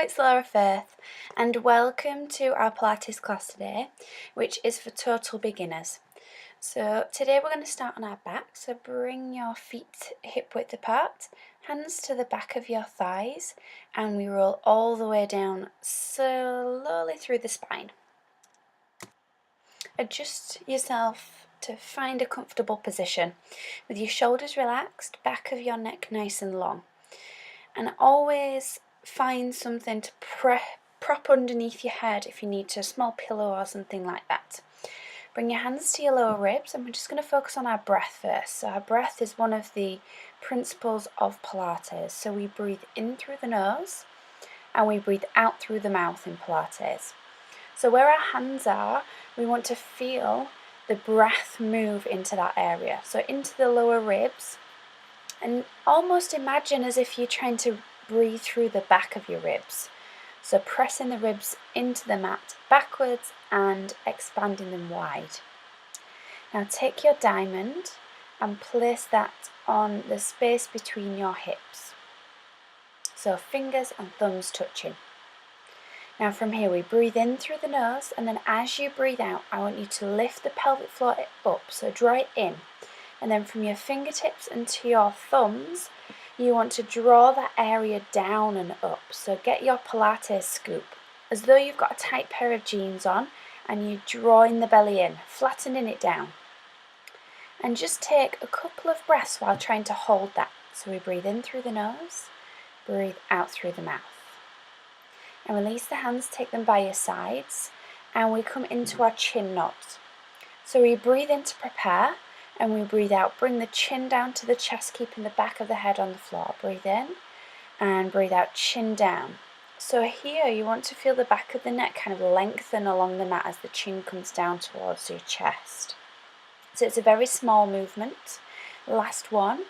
it's Laura Firth, and welcome to our Pilates class today, which is for total beginners. So today we're going to start on our back, so bring your feet hip width apart, hands to the back of your thighs, and we roll all the way down slowly through the spine. Adjust yourself to find a comfortable position, with your shoulders relaxed, back of your neck nice and long, and always find something to prop underneath your head if you need to, a small pillow or something like that. Bring your hands to your lower ribs, and we're just going to focus on our breath first. So our breath is one of the principles of Pilates. So we breathe in through the nose and we breathe out through the mouth in Pilates. So where our hands are, we want to feel the breath move into that area. So into the lower ribs, and almost imagine as if you're trying to breathe through the back of your ribs. So pressing the ribs into the mat backwards and expanding them wide. Now take your diamond and place that on the space between your hips. So fingers and thumbs touching. Now from here we breathe in through the nose, and then as you breathe out, I want you to lift the pelvic floor up, so draw it in. And then from your fingertips and to your thumbs, you want to draw that area down and up. So get your Pilates scoop, as though you've got a tight pair of jeans on, and you're drawing the belly in, flattening it down. And just take a couple of breaths while trying to hold that. So we breathe in through the nose, breathe out through the mouth. And release the hands, take them by your sides, and we come into our chin knot. So we breathe in to prepare, and we breathe out. Bring the chin down to the chest, keeping the back of the head on the floor. Breathe in and breathe out, chin down. So here you want to feel the back of the neck kind of lengthen along the mat as the chin comes down towards your chest. So it's a very small movement. Last one.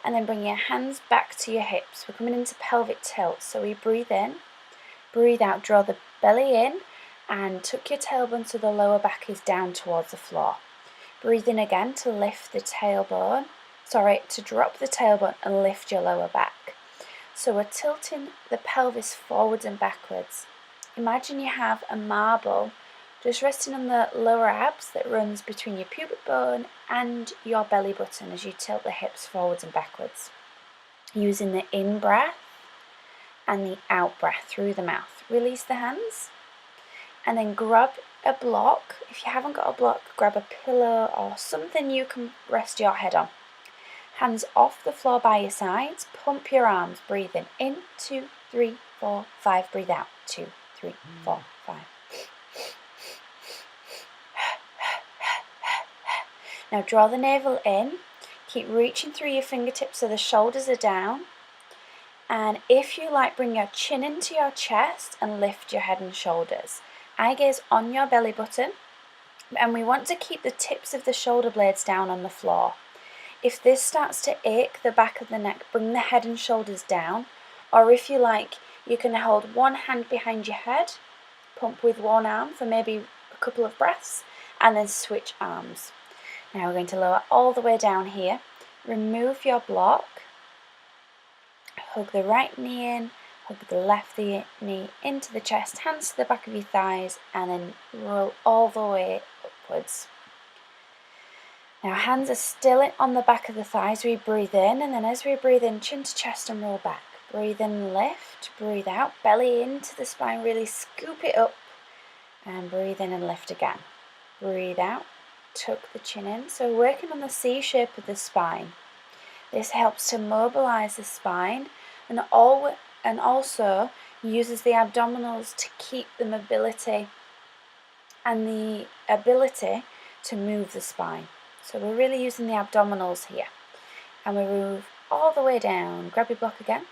And then bring your hands back to your hips. We're coming into pelvic tilt. So we breathe in, breathe out, draw the belly in, and tuck your tailbone so the lower back is down towards the floor. Breathe in again to lift the tailbone, to drop the tailbone and lift your lower back. So we're tilting the pelvis forwards and backwards. Imagine you have a marble just resting on the lower abs that runs between your pubic bone and your belly button as you tilt the hips forwards and backwards. Using the in breath and the out breath through the mouth. Release the hands and then grab a block. If you haven't got a block, grab a pillow or something you can rest your head on. Hands off the floor by your sides. Pump your arms. Breathe in 2, 3, 4, 5. Breathe out 2, 3, 4, 5. Now draw the navel in. Keep reaching through your fingertips so the shoulders are down. And if you like, bring your chin into your chest and lift your head and shoulders. Eye gaze on your belly button, and we want to keep the tips of the shoulder blades down on the floor. If this starts to ache the back of the neck, bring the head and shoulders down, or if you like, you can hold one hand behind your head, pump with one arm for maybe a couple of breaths, and then switch arms. Now we're going to lower all the way down here. Remove your block, hug the right knee in, hug the left knee into the chest, hands to the back of your thighs, and then roll all the way upwards. Now hands are still on the back of the thighs. We breathe in, and then as we breathe in, chin to chest and roll back. Breathe in, lift, breathe out, belly into the spine, really scoop it up, and breathe in and lift again. Breathe out, tuck the chin in. So working on the C shape of the spine. This helps to mobilize the spine and also uses the abdominals to keep the mobility and the ability to move the spine. So we're really using the abdominals here. And we move all the way down. Grab your block again,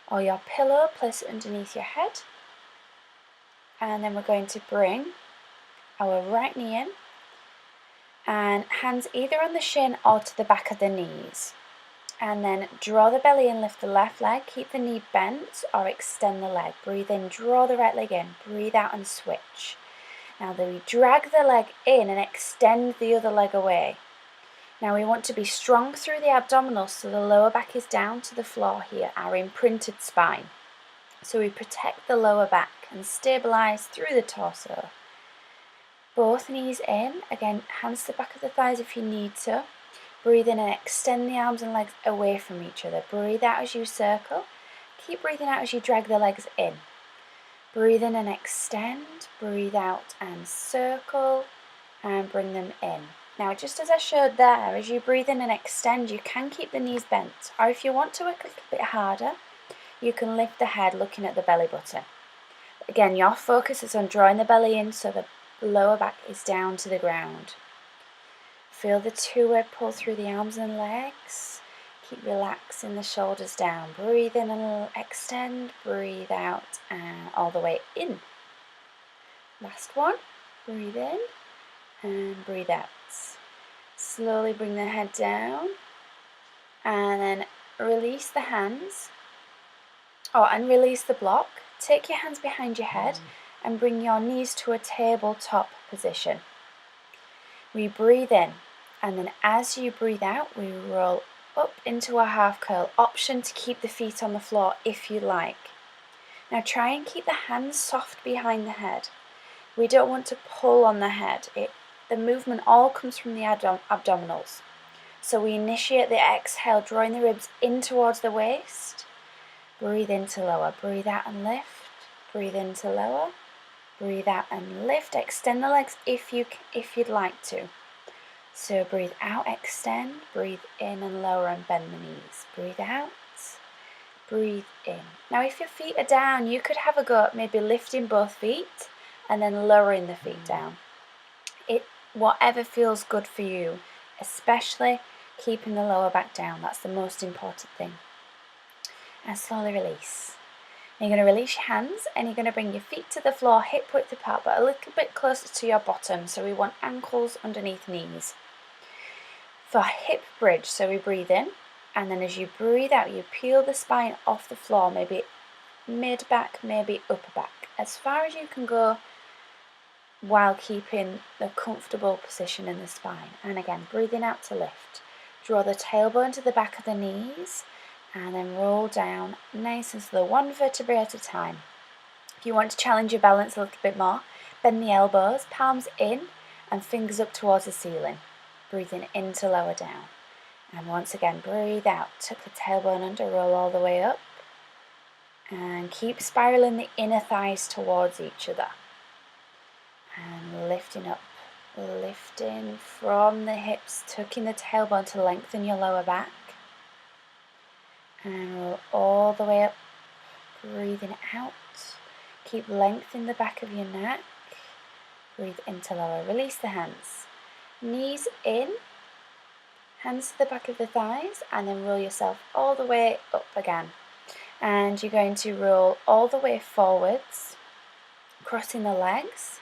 or your pillow, place it underneath your head. And then we're going to bring our right knee in, and hands either on the shin or to the back of the knees. And then draw the belly in, lift the left leg, keep the knee bent or extend the leg. Breathe in, draw the right leg in, breathe out and switch. Now we drag the leg in and extend the other leg away. Now we want to be strong through the abdominals so the lower back is down to the floor here, our imprinted spine. So we protect the lower back and stabilise through the torso. Both knees in, again, hands to the back of the thighs if you need to. Breathe in and extend the arms and legs away from each other. Breathe out as you circle. Keep breathing out as you drag the legs in. Breathe in and extend. Breathe out and circle and bring them in. Now, just as I showed there, as you breathe in and extend, you can keep the knees bent. Or if you want to work a little bit harder, you can lift the head looking at the belly button. Again, your focus is on drawing the belly in so the lower back is down to the ground. Feel the two-way pull through the arms and legs. Keep relaxing the shoulders down. Breathe in and extend. Breathe out and all the way in. Last one. Breathe in and breathe out. Slowly bring the head down and then release the hands. And release the block. Take your hands behind your head and bring your knees to a tabletop position. We breathe in, and then as you breathe out, we roll up into a half curl. Option to keep the feet on the floor if you like. Now try and keep the hands soft behind the head. We don't want to pull on the head. The movement all comes from the abdominals. So we initiate the exhale, drawing the ribs in towards the waist. Breathe into lower, breathe out and lift, breathe into lower, breathe out and lift. Extend the legs if you'd like to. So breathe out, extend, breathe in and lower and bend the knees. Breathe out, breathe in. Now if your feet are down, you could have a go at maybe lifting both feet and then lowering the feet down. Whatever feels good for you, especially keeping the lower back down. That's the most important thing. And slowly release. You're going to release your hands and you're going to bring your feet to the floor, hip width apart, but a little bit closer to your bottom. So we want ankles underneath knees. For hip bridge, so we breathe in, and then as you breathe out, you peel the spine off the floor, maybe mid back, maybe upper back, as far as you can go while keeping the comfortable position in the spine. And again, breathing out to lift. Draw the tailbone to the back of the knees, and then roll down nice and slow, one vertebrae at a time. If you want to challenge your balance a little bit more, bend the elbows, palms in and fingers up towards the ceiling. Breathing in to lower down. And once again, breathe out, tuck the tailbone under, roll all the way up. And keep spiraling the inner thighs towards each other. And lifting up, lifting from the hips, tucking the tailbone to lengthen your lower back. And roll all the way up, breathing out. Keep lengthening the back of your neck. Breathe into lower. Release the hands. Knees in, hands to the back of the thighs, and then roll yourself all the way up again. And you're going to roll all the way forwards, crossing the legs,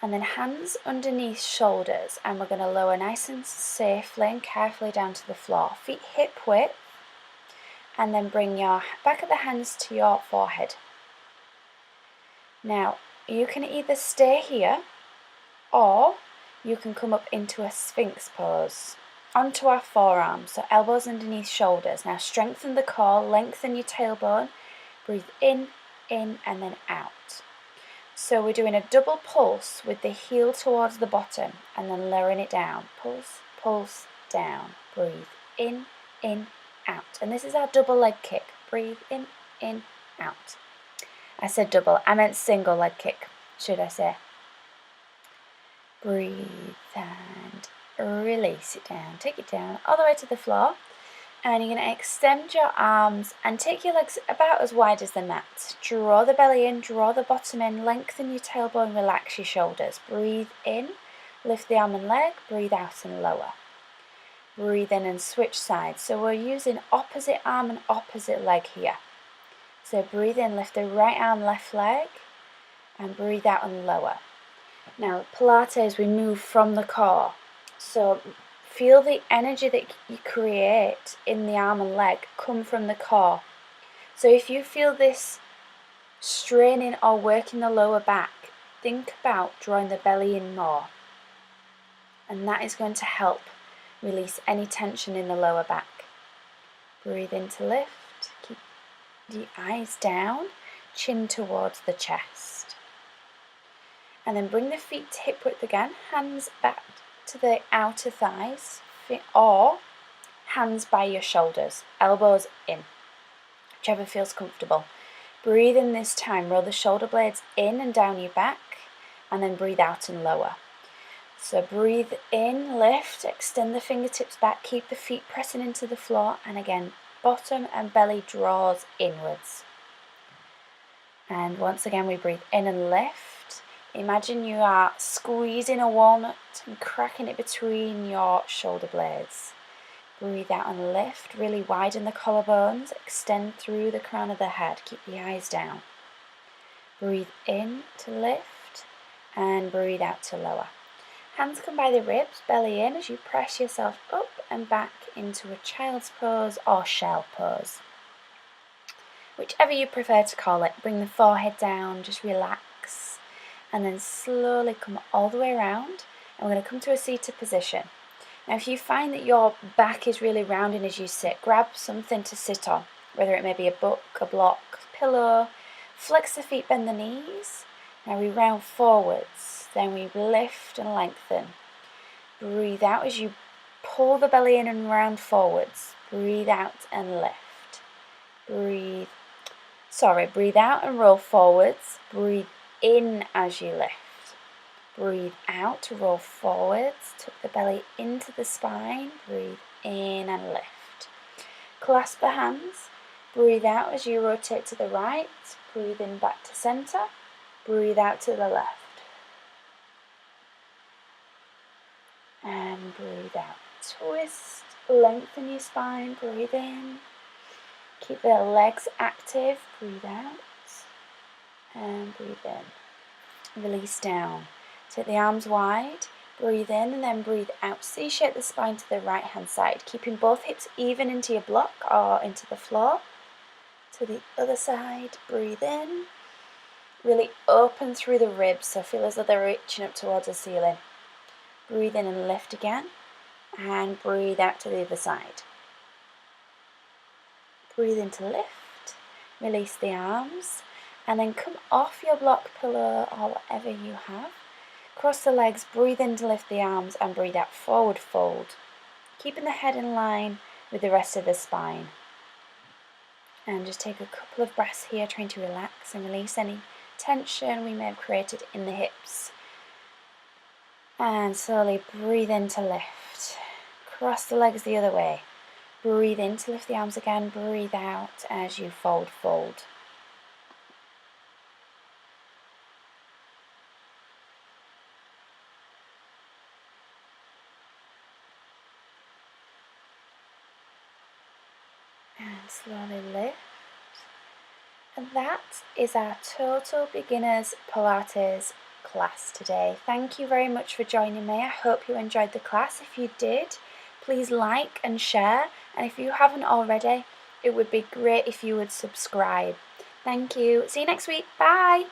and then hands underneath shoulders. And we're going to lower nice and safely and carefully down to the floor. Feet hip width. And then bring your back of the hands to your forehead. Now, you can either stay here or you can come up into a Sphinx pose onto our forearms, so elbows underneath shoulders. Now strengthen the core, lengthen your tailbone, breathe in, and then out. So we're doing a double pulse with the heel towards the bottom and then lowering it down. Pulse, pulse, down. Breathe in, out. And this is our double leg kick. Breathe in, out. I said double, I meant single leg kick, should I say. Breathe and release it down. Take it down all the way to the floor. And you're going to extend your arms and take your legs about as wide as the mat. Draw the belly in, draw the bottom in, lengthen your tailbone, relax your shoulders. Breathe in, lift the arm and leg, breathe out and lower. Breathe in and switch sides. So we're using opposite arm and opposite leg here. So breathe in, lift the right arm, left leg, and breathe out and lower. Now, Pilates, we move from the core. So feel the energy that you create in the arm and leg come from the core. So if you feel this straining or working the lower back, think about drawing the belly in more. And that is going to help release any tension in the lower back. Breathe in to lift. Keep the eyes down. chin towards the chest. And then bring the feet to hip width again, hands back to the outer thighs, or hands by your shoulders, elbows in, whichever feels comfortable. Breathe in this time, roll the shoulder blades in and down your back, and then breathe out and lower. So breathe in, lift, extend the fingertips back, keep the feet pressing into the floor, and again, bottom and belly draws inwards. And once again, we breathe in and lift. Imagine you are squeezing a walnut and cracking it between your shoulder blades. Breathe out and lift, really widen the collarbones, extend through the crown of the head, keep the eyes down. Breathe in to lift, and breathe out to lower. Hands come by the ribs, belly in as you press yourself up and back into a child's pose or shell pose. Whichever you prefer to call it. Bring the forehead down, just relax, and then slowly come all the way around, and we're going to come to a seated position. Now if you find that your back is really rounding as you sit, grab something to sit on, whether it may be a book, a block, pillow. Flex the feet, bend the knees. Now we round forwards, then we lift and lengthen. Breathe out as you pull the belly in and round forwards. Breathe out and lift. Breathe out and roll forwards. Breathe in as you lift. Breathe out to roll forwards, tuck the belly into the spine, breathe in and lift. Clasp the hands, breathe out as you rotate to the right, breathe in back to centre, breathe out to the left. And breathe out. Twist, lengthen your spine, breathe in. Keep the legs active, breathe out. And breathe in. Release down. Take the arms wide, breathe in and then breathe out. C-shape the spine to the right hand side, keeping both hips even into your block or into the floor. To the other side, breathe in. Really open through the ribs, so feel as though they're reaching up towards the ceiling. Breathe in and lift again, and breathe out to the other side. Breathe in to lift, release the arms, and then come off your block, pillow, or whatever you have. Cross the legs, breathe in to lift the arms, and breathe out, forward fold. Keeping the head in line with the rest of the spine. And just take a couple of breaths here, trying to relax and release any tension we may have created in the hips. And slowly breathe in to lift. Cross the legs the other way. Breathe in to lift the arms again, breathe out as you fold. And slowly lift. And that is our total beginners Pilates class today. Thank you very much for joining me. I hope you enjoyed the class. If you did, please like and share. And if you haven't already, it would be great if you would subscribe. Thank you. See you next week. Bye.